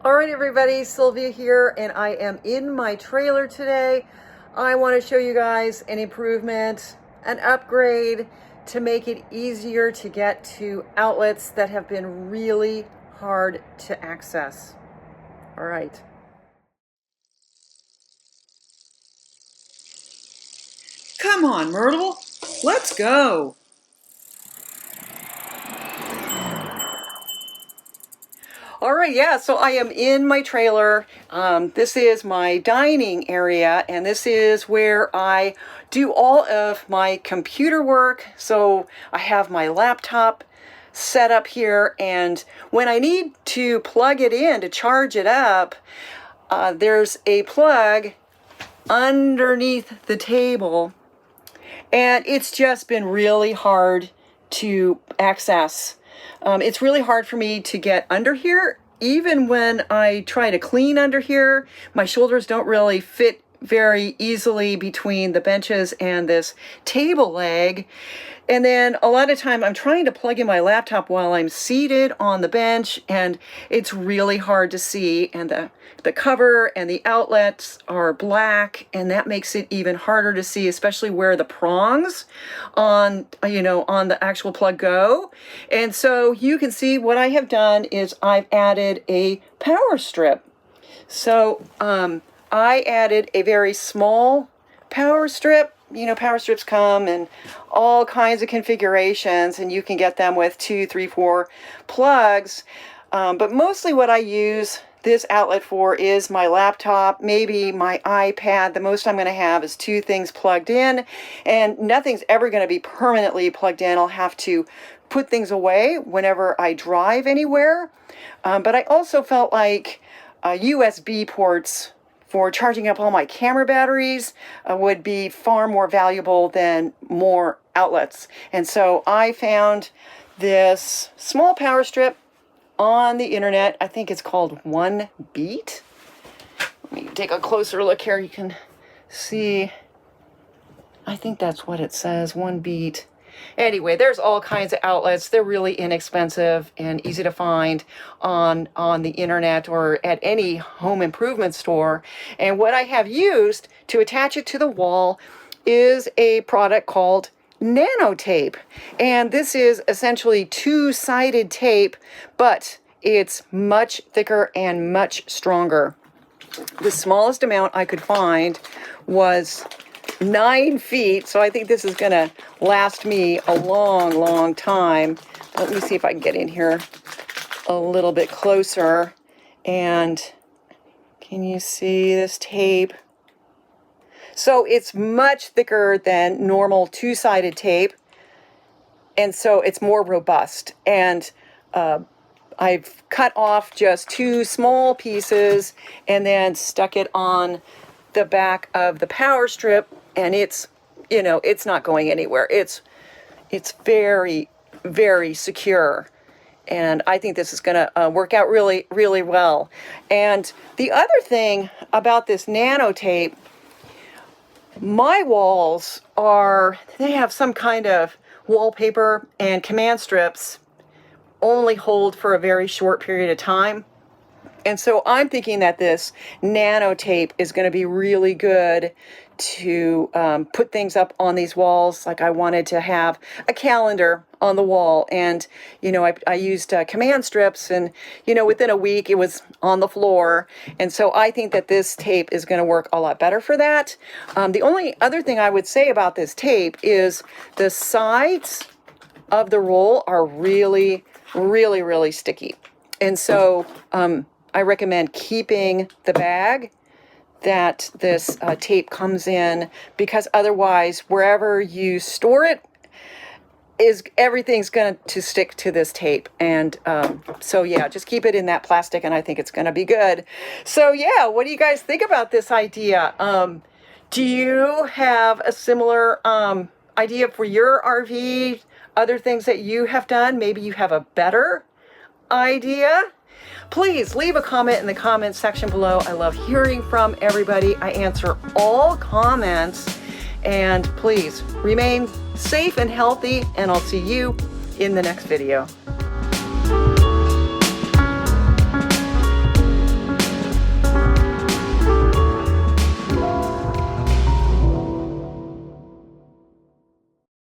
All right, everybody, Sylvia here, and I am in my trailer today. I want to show you guys an improvement, an upgrade to make it easier to get to outlets that have been really hard to access. All right. Come on, Myrtle, let's go. All right, yeah, so I am in my trailer. This is my dining area, and this is where I do all of my computer work. So I have my laptop set up here, and when I need to plug it in to charge it up, there's a plug underneath the table, and it's just been really hard to access. It's really hard for me to get under here. Even when I try to clean under here, my shoulders don't really fit very easily between the benches and this table leg. And then a lot of time I'm trying to plug in my laptop while I'm seated on the bench, and it's really hard to see. And the cover and the outlets are black, and that makes it even harder to see, especially where the prongs on the actual plug go. And so you can see what I have done is I've added a power strip. So I added a very small power strip. You know, power strips come in all kinds of configurations, and you can get them with 2, 3, 4 plugs. But mostly what I use this outlet for is my laptop, maybe my iPad. The most I'm going to have is 2 things plugged in, and nothing's ever going to be permanently plugged in. I'll have to put things away whenever I drive anywhere. But I also felt like USB ports for charging up all my camera batteries would be far more valuable than more outlets. And so I found this small power strip on the internet. I think it's called One Beat. Let me take a closer look here. You can see, I think that's what it says, One Beat. Anyway, there's all kinds of outlets. They're really inexpensive and easy to find on the internet or at any home improvement store. And what I have used to attach it to the wall is a product called nano tape. And this is essentially 2-sided tape, but it's much thicker and much stronger. The smallest amount I could find was 9 feet, so I think this is going to last me a long time. Let me see if I can get in here a little bit closer. And can you see this tape? So it's much thicker than normal 2-sided tape, and so it's more robust. And I've cut off just 2 small pieces and then stuck it on the back of the power strip, and it's not going anywhere. It's very, very secure, and I think this is going to work out really, really well. And the other thing about this nano tape, my walls they have some kind of wallpaper, and command strips only hold for a very short period of time. And so I'm thinking that this nano tape is going to be really good to put things up on these walls. Like I wanted to have a calendar on the wall, and I used command strips, and within a week it was on the floor. And so I think that this tape is going to work a lot better for that. The only other thing I would say about this tape is the sides of the roll are really, really, really sticky. And so I recommend keeping the bag that this tape comes in, because otherwise, wherever you store it, everything's going to stick to this tape. And so yeah, just keep it in that plastic, and I think it's going to be good. So yeah, what do you guys think about this idea? Do you have a similar idea for your RV? Other things that you have done? Maybe you have a better idea? Please leave a comment in the comments section below. I love hearing from everybody. I answer all comments. And please remain safe and healthy, and I'll see you in the next video.